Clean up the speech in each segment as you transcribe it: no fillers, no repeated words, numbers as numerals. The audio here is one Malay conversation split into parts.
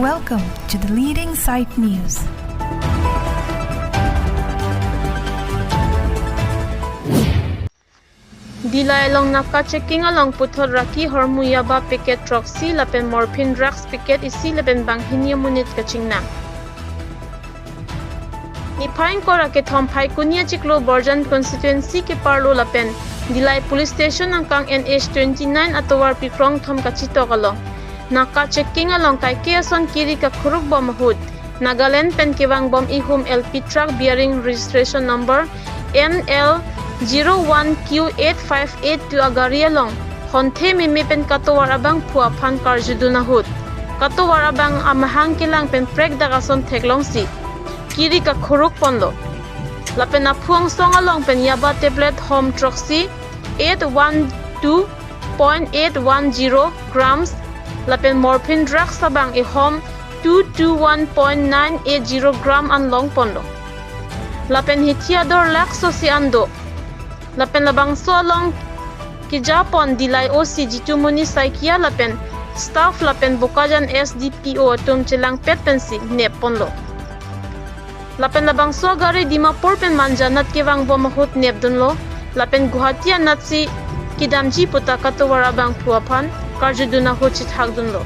Welcome to the leading site news. Dillai Naka Checking along puthot Raki ahormu Yaba packet Throksi lapen Morphine drugs packet isi lapen banghinia munit kachingna. Nipain kora ke thompai kunia chiklo Borjan constituency ke parlo lapen Dillai police station angkang NH29 atowar pikrong thom kachito kalong. Naka Checking along kai keason kiri ka khuruk bom hud. Nagaland pen kewang bom ihum LP truck bearing registration number NL 01Q858 tu agaria long honte meme pen katowar abang phua phan karjuduna hut katowar abang amahang kilang pen prek dagason theklong si kiri ka khuruk pondo lapen aphuang song along pen Yaba tablet home Throksi 812.810 grams lapen Morphine drugs sabang e home 221.980 gram an long pondo lapen hitiador lakso si ando lapen labang solong ki Japon Dillai OC jitu muni saikia lapen staff lapen Bukajan SDPO atum chelang pet pensi nep ponlo lapen labang so gari Dimapur pen manjanat kewang bomahut nep dunlo lapen Guwahati natsi kidamji puta katuwarabang puapan karjuduna hochit hak dunlo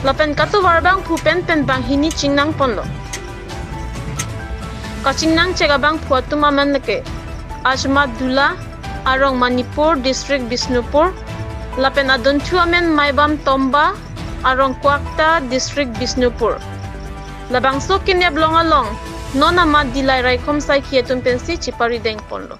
lapen katuwarabang pupen pen banghini chingnang ponlo kachingnang chegabang puatuma manake Ajmat Dula arong Manipur district Bisnupur lapen adon tuamen maibam Tomba arong Kwakta district Bisnupur labang so kineb long along nona mat Dillai raikom sai khietum pensi chipari deng ponlo